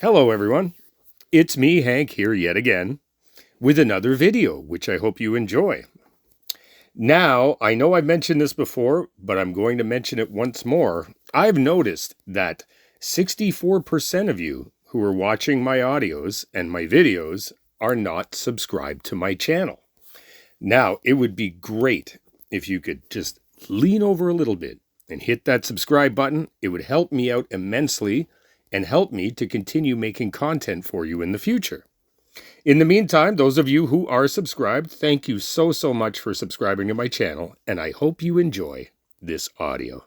Hello everyone, it's me Hank here yet again with another video which I hope you enjoy. Now, I know I've mentioned this before, but I'm going to mention it once more. I've noticed that 64% of you who are watching my audios and my videos are not subscribed to my channel. Now, it would be great if you could just lean over a little bit and hit that subscribe button. It would help me out immensely and help me to continue making content for you in the future. In the meantime, those of you who are subscribed, thank you so much for subscribing to my channel, and I hope you enjoy this audio.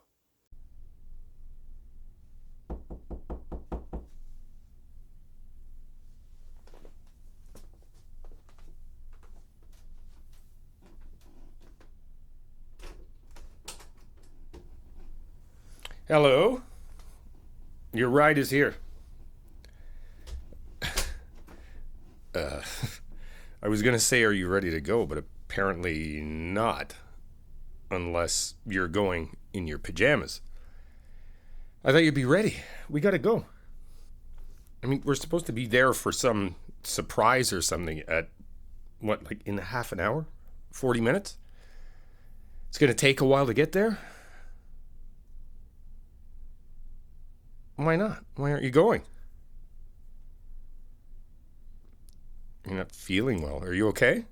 Hello, your ride is here. I was going to say, are you ready to go? But apparently not. Unless you're going in your pajamas. I thought you'd be ready. We got to go. I mean, we're supposed to be there for some surprise or something at, what, like in half an hour? 40 minutes? It's going to take a while to get there? Why not? Why aren't you going? You're not feeling well. Are you okay?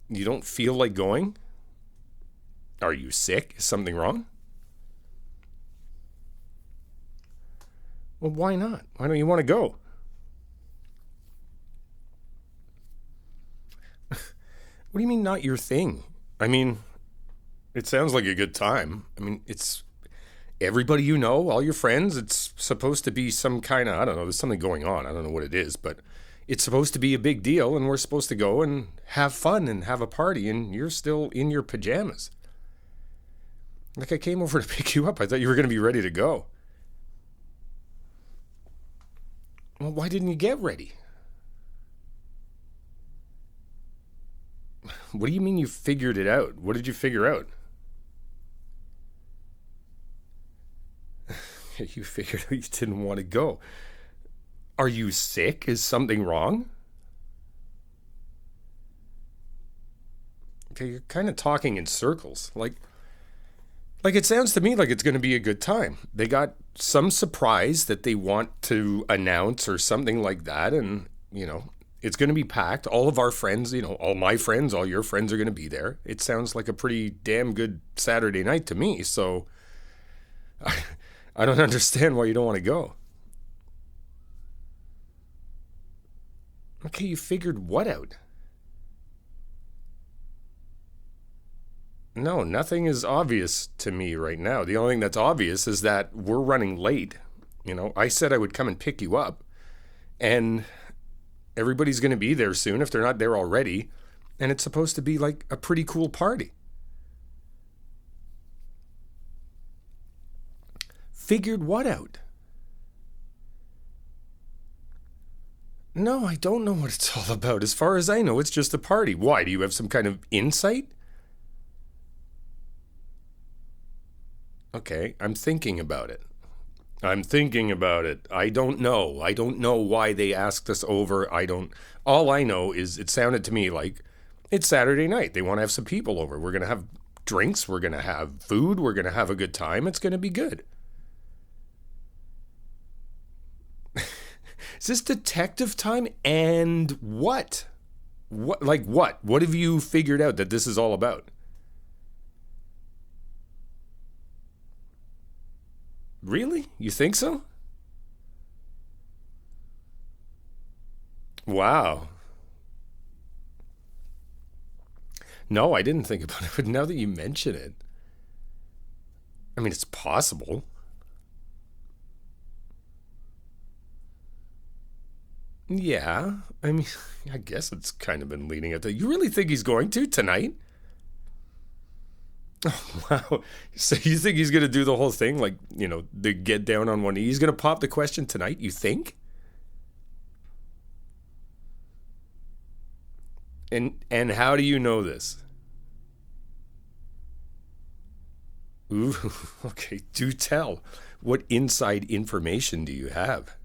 You don't feel like going? Are you sick? Is something wrong? Well, why not? Why don't you want to go? What do you mean not your thing? I mean, it sounds like a good time. I mean, it's everybody you know, all your friends. It's supposed to be some kind of, I don't know, there's something going on. I don't know what it is, but it's supposed to be a big deal, and we're supposed to go and have fun and have a party, and you're still in your pajamas. Like, I came over to pick you up. I thought you were going to be ready to go. Well, why didn't you get ready? What do you mean you figured it out? What did you figure out? You figured out you didn't want to go. Are you sick? Is something wrong? Okay, you're kind of talking in circles. Like it sounds to me like it's going to be a good time. They got some surprise that they want to announce or something like that, and it's going to be packed. All of our friends, all my friends, all your friends are going to be there. It sounds like a pretty damn good Saturday night to me. So I don't understand why you don't want to go. Okay, you figured what out? No, nothing is obvious to me right now. The only thing that's obvious is that we're running late. I said I would come and pick you up, and everybody's going to be there soon if they're not there already, and it's supposed to be like a pretty cool party. Figured what out? No, I don't know what it's all about. As far as I know, it's just a party. Why? Do you have some kind of insight? Okay, I'm thinking about it. I'm thinking about it. I don't know. I don't know why they asked us over. All I know is it sounded to me like it's Saturday night. They want to have some people over. We're going to have drinks. We're going to have food. We're going to have a good time. It's going to be good. Is this detective time? And what? What? Like what? What have you figured out that this is all about? Really? You think so? Wow. No, I didn't think about it, but now that you mention it, I mean, it's possible. Yeah, I mean, I guess it's kind of been leading up to. You really think he's going to tonight? Wow. So you think he's going to do the whole thing, like, the get down on one knee? He's going to pop the question tonight, you think? And how do you know this? Ooh, okay, do tell. What inside information do you have?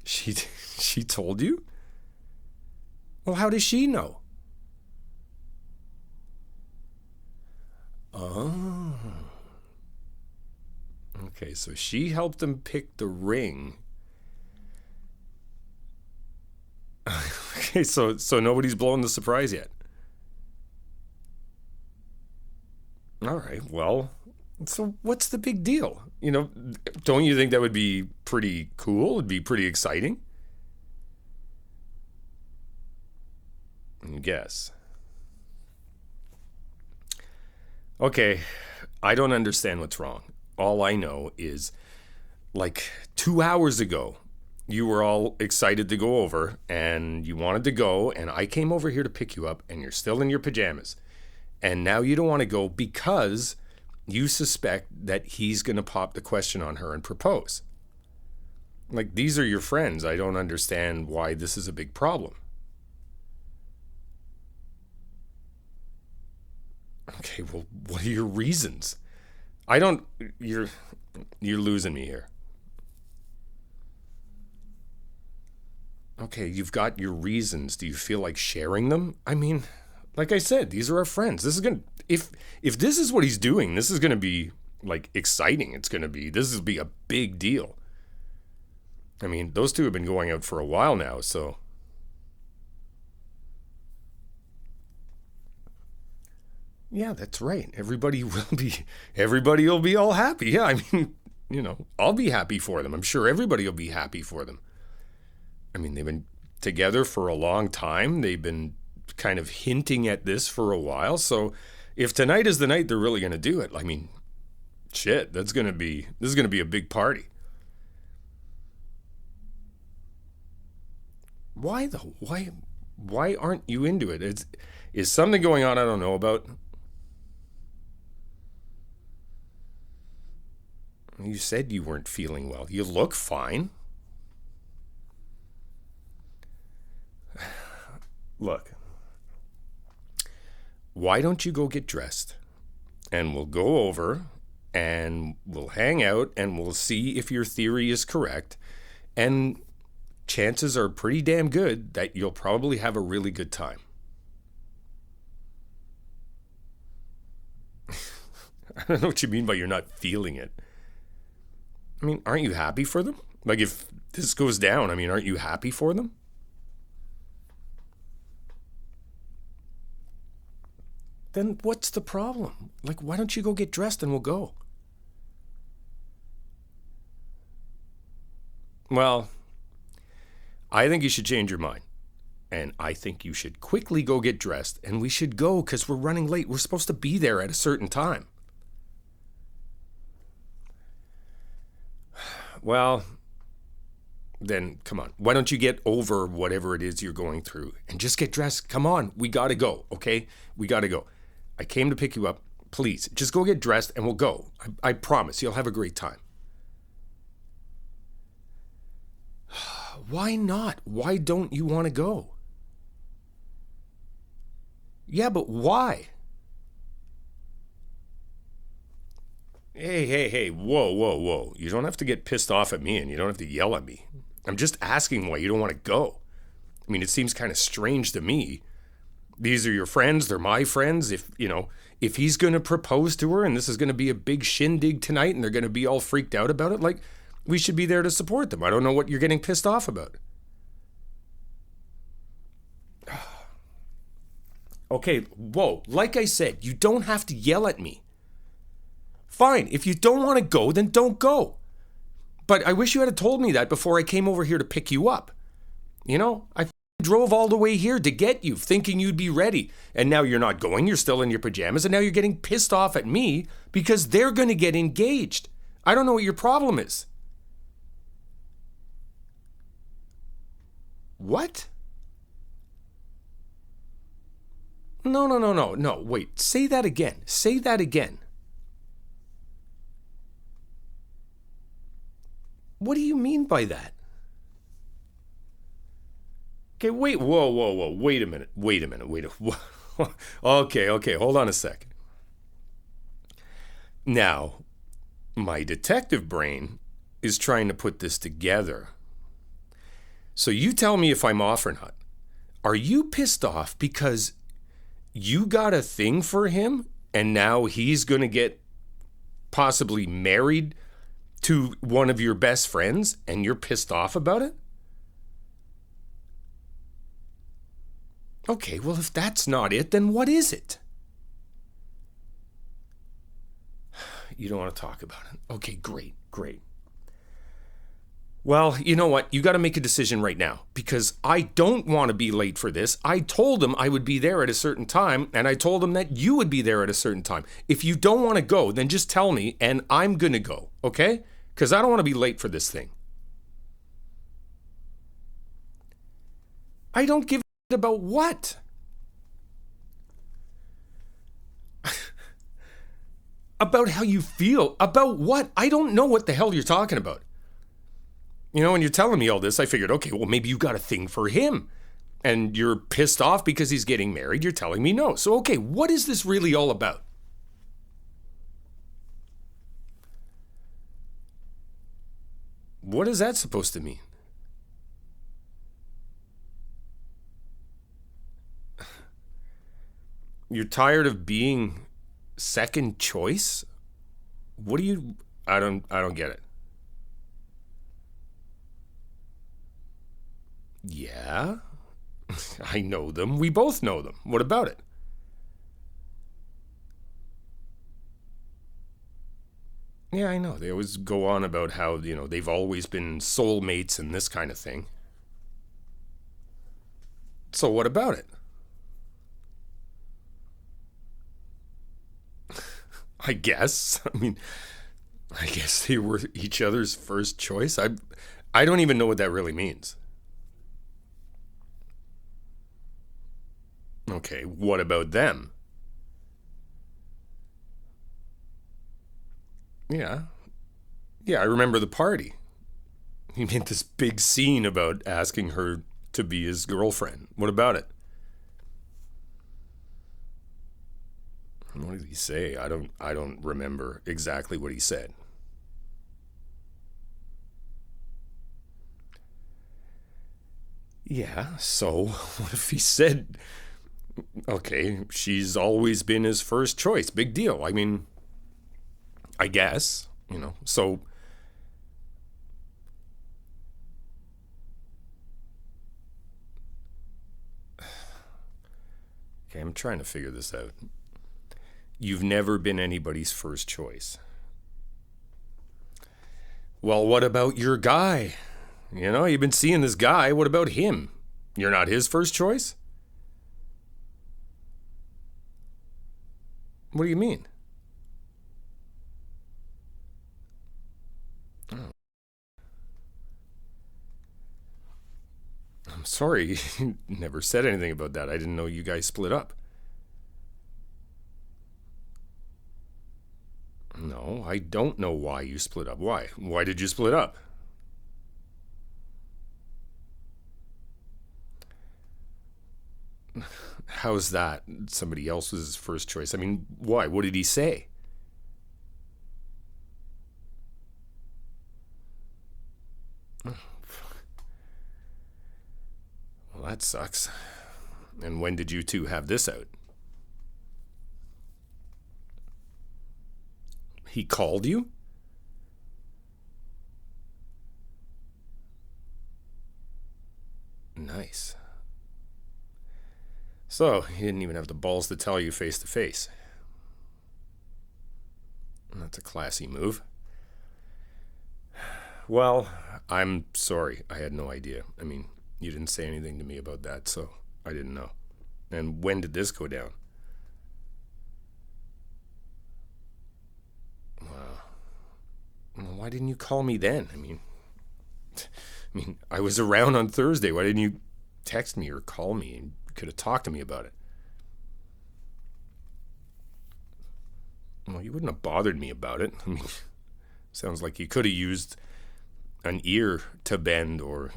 She she told you? Well, how does she know? Oh, okay, so she helped him pick the ring. Okay, so nobody's blown the surprise yet. All right, well, so what's the big deal? Don't you think that would be pretty cool? It'd be pretty exciting. I guess. Okay, I don't understand what's wrong. All I know is like 2 hours ago, you were all excited to go over and you wanted to go, and I came over here to pick you up, and you're still in your pajamas. And now you don't want to go because you suspect that he's going to pop the question on her and propose. Like, these are your friends. I don't understand why this is a big problem. Okay, well, what are your reasons? I don't you're losing me here. Okay, you've got your reasons. Do you feel like sharing them? I mean, like I said, these are our friends. This is going to if this is what he's doing, this is going to be like exciting. This will be a big deal. I mean, those two have been going out for a while now, so yeah, that's right. Everybody will be all happy. Yeah, I mean, I'll be happy for them. I'm sure everybody will be happy for them. I mean, they've been together for a long time. They've been kind of hinting at this for a while. So if tonight is the night they're really going to do it, I mean, shit, this is going to be a big party. Why though? Why aren't you into it? Is something going on I don't know about? You said you weren't feeling well. You look fine. Look, why don't you go get dressed? And we'll go over and we'll hang out and we'll see if your theory is correct. And chances are pretty damn good that you'll probably have a really good time. I don't know what you mean by you're not feeling it. I mean, aren't you happy for them? Like, if this goes down, I mean, aren't you happy for them? Then what's the problem? Like, why don't you go get dressed and we'll go? Well, I think you should change your mind. And I think you should quickly go get dressed, and we should go because we're running late. We're supposed to be there at a certain time. Well, then come on. Why don't you get over whatever it is you're going through and just get dressed? Come on. We got to go, okay? We got to go. I came to pick you up. Please, just go get dressed and we'll go. I promise you'll have a great time. Why not? Why don't you want to go? Yeah, but why? Hey, whoa, whoa, whoa. You don't have to get pissed off at me and you don't have to yell at me. I'm just asking why you don't want to go. I mean, it seems kind of strange to me. These are your friends, they're my friends. If he's going to propose to her and this is going to be a big shindig tonight and they're going to be all freaked out about it, like, we should be there to support them. I don't know what you're getting pissed off about. Okay, whoa, like I said, you don't have to yell at me. Fine, if you don't want to go, then don't go. But I wish you had told me that before I came over here to pick you up. I drove all the way here to get you, thinking you'd be ready. And now you're not going, you're still in your pajamas, and now you're getting pissed off at me because they're going to get engaged. I don't know what your problem is. What? No. Wait, say that again. Say that again. What do you mean by that? Okay, wait, whoa. Wait a minute. Okay, hold on a sec. Now, my detective brain is trying to put this together. So you tell me if I'm off or not. Are you pissed off because you got a thing for him and now he's going to get possibly married to one of your best friends and you're pissed off about it? Okay, well, if that's not it, then what is it? You don't want to talk about it. Okay, great. Well, you know what? You got to make a decision right now because I don't want to be late for this. I told him I would be there at a certain time, and I told him that you would be there at a certain time. If you don't want to go, then just tell me, and I'm going to go, okay? Because I don't want to be late for this thing. I don't give a shit about what? About how you feel. About what? I don't know what the hell you're talking about. You know, when you're telling me all this, I figured, okay, well, maybe you got a thing for him. And you're pissed off because he's getting married. You're telling me no. So, okay, what is this really all about? What is that supposed to mean? You're tired of being second choice? What do you... I don't get it. Yeah, I know them. We both know them. What about it? Yeah, I know. They always go on about how, they've always been soulmates and this kind of thing. So what about it? I guess. I guess they were each other's first choice. I don't even know what that really means. Okay, what about them? Yeah. Yeah, I remember the party. He made this big scene about asking her to be his girlfriend. What about it? What did he say? I don't remember exactly what he said. Yeah, so what if he said, okay, she's always been his first choice. Big deal. I guess, so okay, I'm trying to figure this out. You've never been anybody's first choice. Well, what about your guy? You've been seeing this guy. What about him? You're not his first choice? What do you mean? Oh. I'm sorry, you never said anything about that. I didn't know you guys split up. No, I don't know why you split up. Why? Why did you split up? How's that somebody else's first choice? Why? What did he say? Well, that sucks. And when did you two have this out? He called you? Nice. So, he didn't even have the balls to tell you face to face. That's a classy move. Well, I'm sorry. I had no idea. You didn't say anything to me about that, so I didn't know. And when did this go down? Wow. Well, why didn't you call me then? I was around on Thursday. Why didn't you text me or call me? You could have talked to me about it. Well, you wouldn't have bothered me about it. Sounds like you could have used an ear to bend or,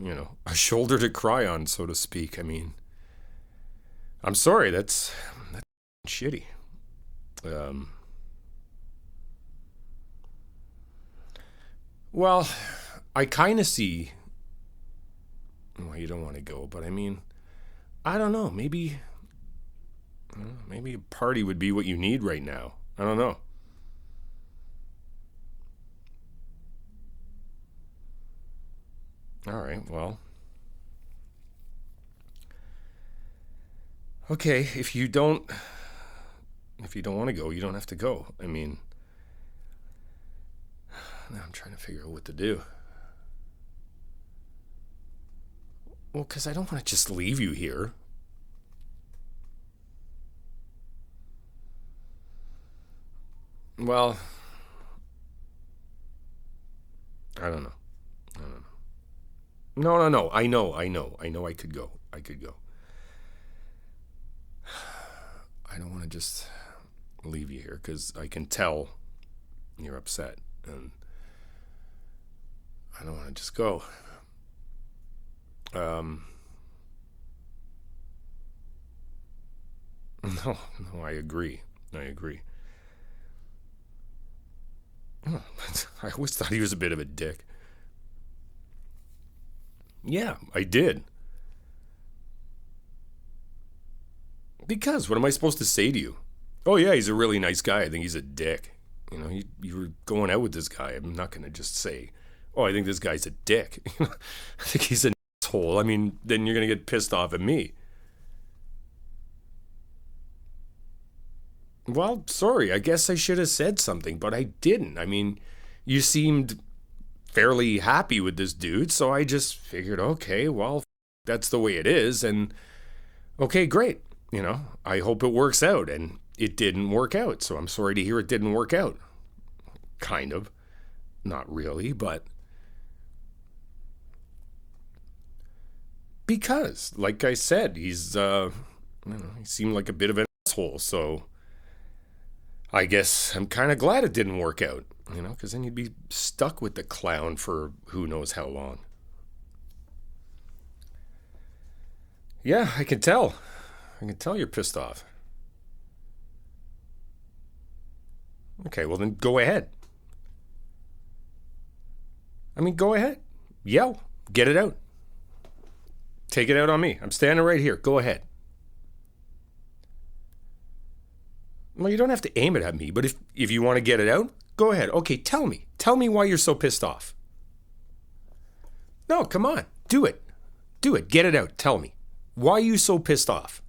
a shoulder to cry on, so to speak. I'm sorry, that's shitty. Well, I kind of see why you don't want to go, but I mean, I don't know. Maybe a party would be what you need right now. I don't know. All right, well. Okay, if you don't want to go, you don't have to go. I mean, now I'm trying to figure out what to do. Well, because I don't want to just leave you here. Well, I don't know. No. I know I could go. I don't want to just leave you here because I can tell you're upset. And I don't want to just go. No, I agree. Oh, I always thought he was a bit of a dick. Yeah, I did. Because what am I supposed to say to you? Oh yeah, he's a really nice guy. I think he's a dick. You know, you were going out with this guy. I'm not going to just say, oh, I think this guy's a dick. I think he's an asshole. I mean, then you're going to get pissed off at me. Well, sorry. I guess I should have said something, but I didn't. I mean, you seemed fairly happy with this dude, so I just figured, okay, well, that's the way it is, and okay, great. You know, I hope it works out, and it didn't work out, so I'm sorry to hear it didn't work out. Kind of. Not really, but because, like I said, he's, he seemed like a bit of an asshole, so I guess I'm kind of glad it didn't work out, you know, because then you'd be stuck with the clown for who knows how long. Yeah, I can tell. You're pissed off. Okay, well then go ahead. I mean, go ahead. Yell. Get it out. Take it out on me. I'm standing right here. Go ahead. Well, you don't have to aim it at me, but if you want to get it out, go ahead. Okay, tell me. Tell me why you're so pissed off. No, come on. Do it. Get it out. Tell me. Why are you so pissed off?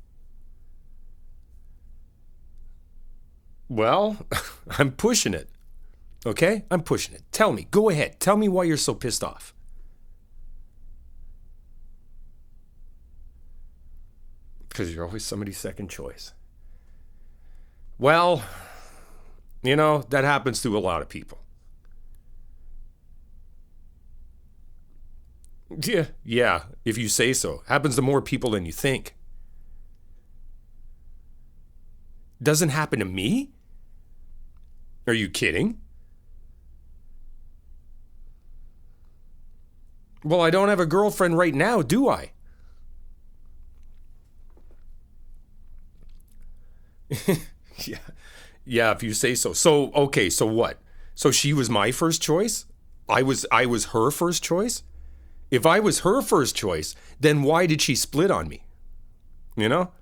Well, I'm pushing it. Okay? I'm pushing it. Tell me. Go ahead. Tell me why you're so pissed off. Because you're always somebody's second choice. Well, you know, that happens to a lot of people. Yeah, if you say so. Happens to more people than you think. Doesn't happen to me? Are you kidding? Well, I don't have a girlfriend right now, do I? Yeah, if you say so. So, okay, so what? So she was my first choice? I was her first choice? If I was her first choice, then why did she split on me? You know?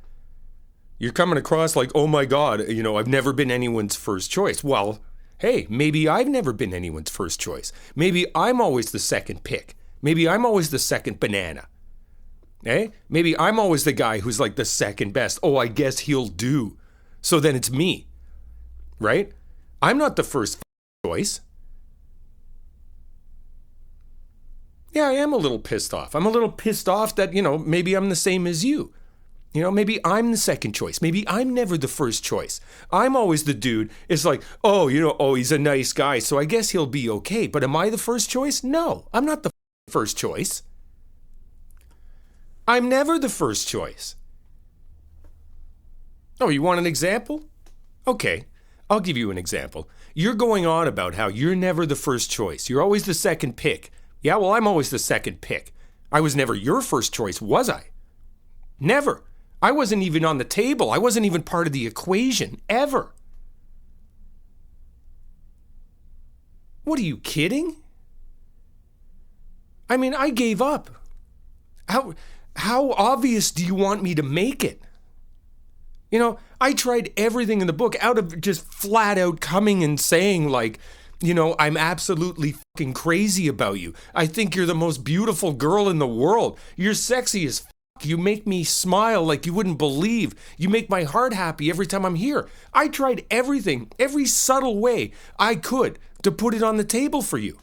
You're coming across like, oh my God, you know, I've never been anyone's first choice. Well, hey, maybe I've never been anyone's first choice. Maybe I'm always the second pick. Maybe I'm always the second banana. Eh? Maybe I'm always the guy who's like the second best. Oh, I guess he'll do. So then it's me. Right? I'm not the first choice. Yeah, I am a little pissed off. I'm a little pissed off that, you know, maybe I'm the same as you. You know, maybe I'm the second choice. Maybe I'm never the first choice. I'm always the dude. It's like, oh, you know, oh, he's a nice guy, so I guess he'll be okay. But am I the first choice? No, I'm not the first choice. I'm never the first choice. Oh, you want an example? Okay, I'll give you an example. You're going on about how you're never the first choice. You're always the second pick. Yeah, well, I'm always the second pick. I was never your first choice, was I? Never. I wasn't even on the table. I wasn't even part of the equation, ever. What are you kidding? I mean, I gave up. How obvious do you want me to make it? You know, I tried everything in the book out of just flat out coming and saying like, you know, I'm absolutely fucking crazy about you. I think you're the most beautiful girl in the world. You're sexy as fuck. You make me smile like you wouldn't believe. You make my heart happy every time I'm here. I tried everything, every subtle way I could to put it on the table for you.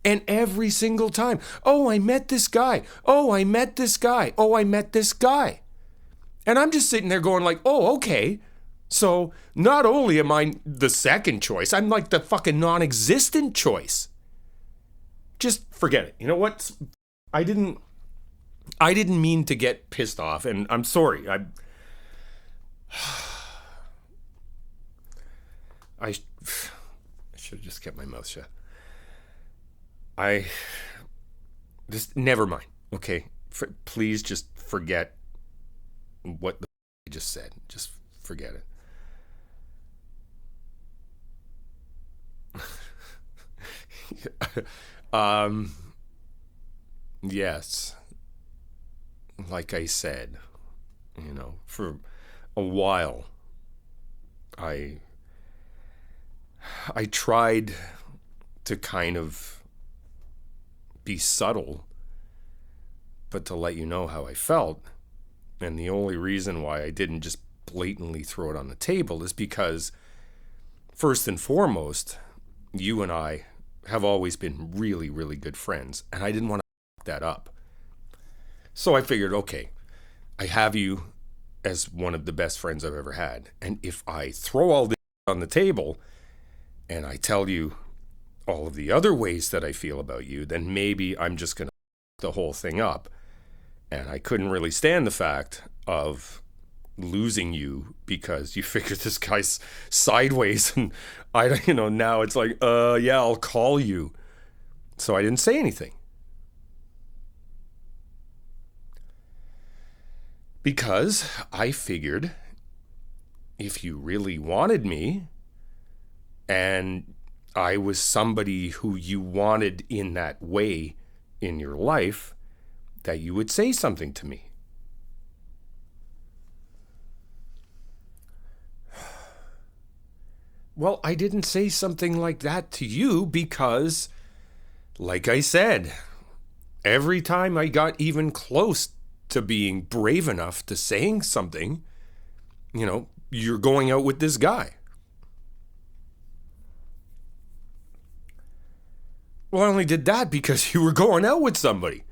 And every single time, oh, I met this guy. Oh, I met this guy. Oh, I met this guy. And I'm just sitting there going like, oh, okay. So not only am I the second choice, I'm like the fucking non-existent choice. Just forget it. You know what? I didn't mean to get pissed off, and I'm sorry. I should have just kept my mouth shut. Just never mind. Okay, please just forget what the I just said. Just forget it. Yes. Like I said, you know, for a while, I tried to kind of be subtle, but to let you know how I felt. And the only reason why I didn't just blatantly throw it on the table is because, first and foremost, you and I have always been really, really good friends, and I didn't want to fuck that up. So I figured, okay, I have you as one of the best friends I've ever had. And if I throw all this on the table and I tell you all of the other ways that I feel about you, then maybe I'm just going to fuck the whole thing up. And I couldn't really stand the fact of losing you because you figured this guy's sideways. And now it's like, yeah, I'll call you. So I didn't say anything. Because I figured if you really wanted me and I was somebody who you wanted in that way in your life, that you would say something to me. Well, I didn't say something like that to you because, like I said, every time I got even close to being brave enough to saying something, you know, you're going out with this guy. Well, I only did that because you were going out with somebody.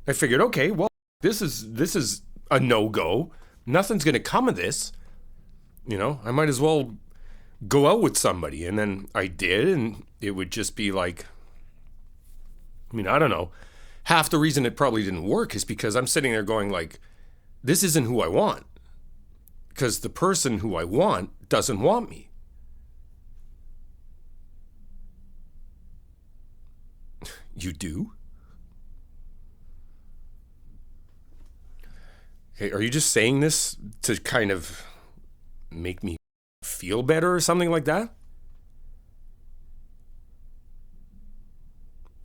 I figured, okay, well, this is a no-go. Nothing's going to come of this. You know, I might as well go out with somebody. And then I did, and it would just be like, I mean, I don't know. Half the reason it probably didn't work is because I'm sitting there going like, this isn't who I want. Because the person who I want doesn't want me. You do? Okay, are you just saying this to kind of make me feel better or something like that?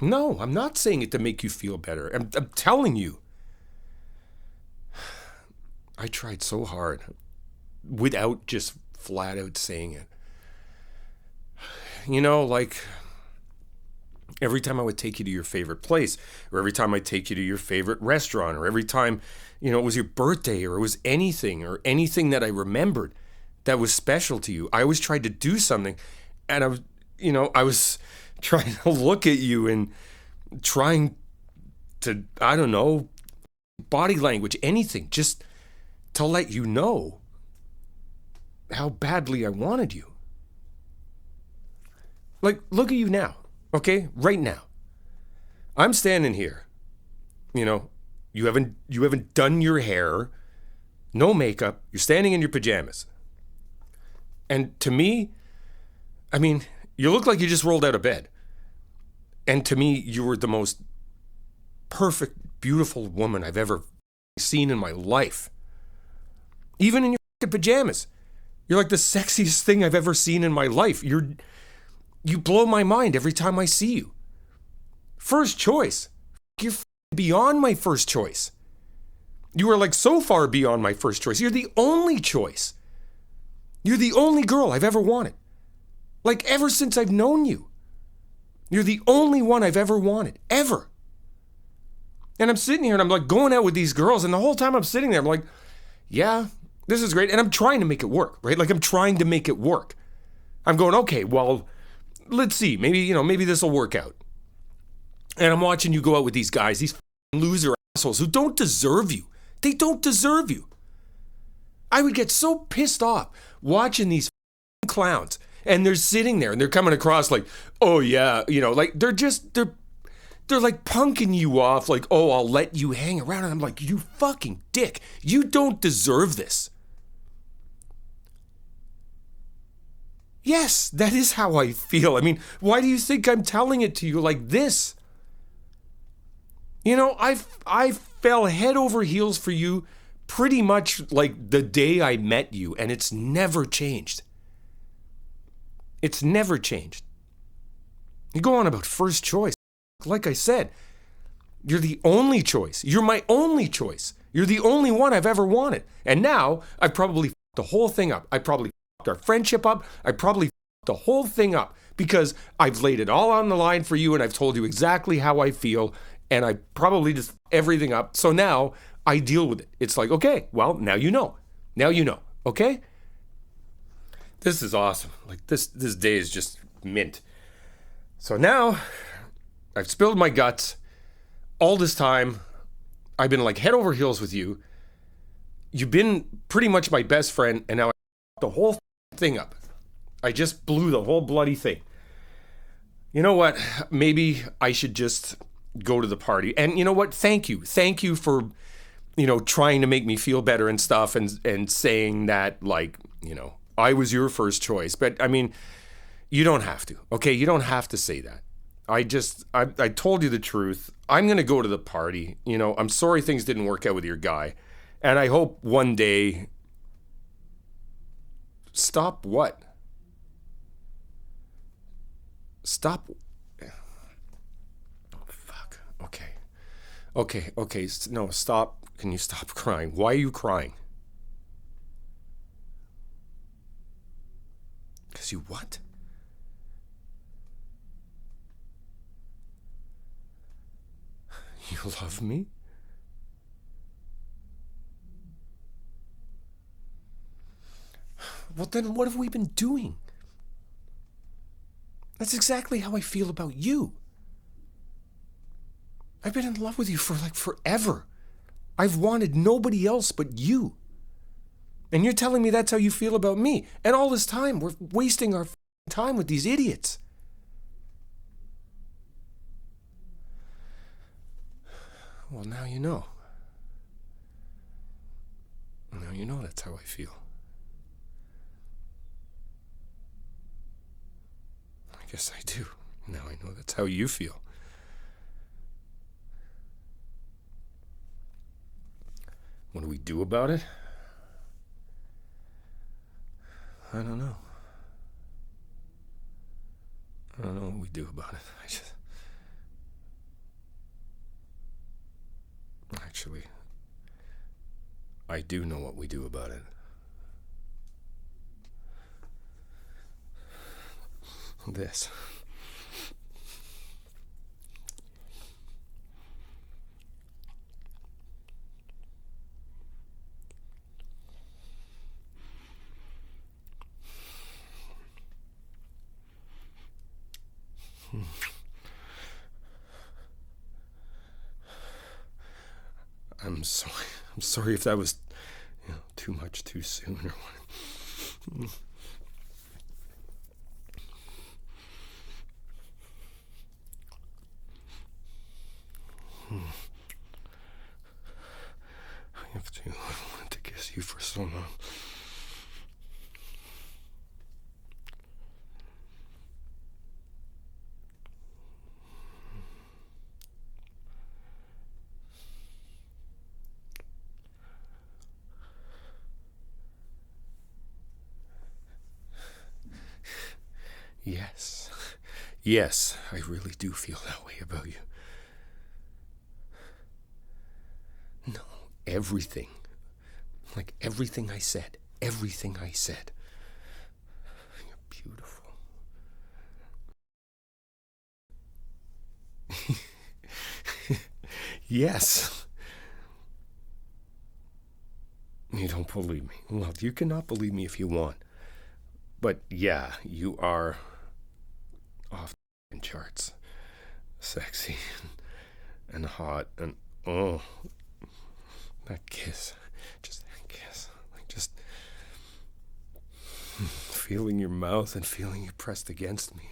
No, I'm not saying it to make you feel better. I'm telling you. I tried so hard without just flat out saying it. You know, like every time I would take you to your favorite place, or every time I take you to your favorite restaurant, or every time, you know, it was your birthday, or it was anything that I remembered that was special to you, I always tried to do something, and I was trying to look at you and trying to, I don't know, body language, anything, just to let you know how badly I wanted you. Like, look at you now, okay? Right now. I'm standing here. You know, you haven't done your hair, no makeup, you're standing in your pajamas. And to me, I mean, you look like you just rolled out of bed. And to me, you were the most perfect, beautiful woman I've ever seen in my life. Even in your pajamas. You're like the sexiest thing I've ever seen in my life. You blow my mind every time I see you. First choice. You're beyond my first choice. You are like so far beyond my first choice. You're the only choice. You're the only girl I've ever wanted. Like ever since I've known you. You're the only one I've ever wanted. Ever. And I'm sitting here and I'm like going out with these girls, and the whole time I'm sitting there, I'm like, yeah, this is great. And I'm trying to make it work, right? Like I'm trying to make it work. I'm going, okay, well, let's see. Maybe this will work out. And I'm watching you go out with these guys, these loser assholes who don't deserve you. They don't deserve you. I would get so pissed off watching these clowns, and they're sitting there and they're coming across like, oh yeah, like they're like punking you off like, oh, I'll let you hang around. And I'm like, you fucking dick. You don't deserve this. Yes, that is how I feel. I mean, why do you think I'm telling it to you like this? I fell head over heels for you pretty much like the day I met you, and it's never changed. It's never changed. You go on about first choice. Like I said, you're the only choice. You're my only choice. You're the only one I've ever wanted. And now I've probably fucked the whole thing up. I probably fucked our friendship up. I probably fucked the whole thing up because I've laid it all on the line for you and I've told you exactly how I feel, and I probably just everything up. So now I deal with it. It's like, okay, well, now you know. Now you know, okay? This is awesome. Like this day is just mint. So now I've spilled my guts. All this time, I've been like head over heels with you. You've been pretty much my best friend, and now I the whole thing up. I just blew the whole bloody thing. You know what? Maybe I should just go to the party. And you know what? Thank you. Thank you for, trying to make me feel better and stuff, and saying that, like, I was your first choice. But I mean, you don't have to. Okay? You don't have to say that. I told you the truth. I'm going to go to the party. I'm sorry things didn't work out with your guy. And I hope one day... Stop what? Stop... Fuck. Okay. No, stop. Can you stop crying? Why are you crying? Because you what? You love me? Well, then what have we been doing? That's exactly how I feel about you. I've been in love with you for like forever. I've wanted nobody else but you. And you're telling me that's how you feel about me. And all this time, we're wasting our time with these idiots. Well, now you know. Now you know that's how I feel. I guess I do. Now I know that's how you feel. What do we do about it? I don't know. I don't know what we do about it. Actually, I do know what we do about it. This. I'm sorry. I'm sorry if that was, too much too soon or what. I wanted to kiss you for so long. Yes. Yes, I really do feel that way about you. No, everything. Like everything I said. Everything I said. You're beautiful. Yes. You don't believe me. Well, you cannot believe me if you want. But yeah, you are off the charts. Sexy and hot and oh, that kiss. Just that kiss. Like just feeling your mouth and feeling you pressed against me.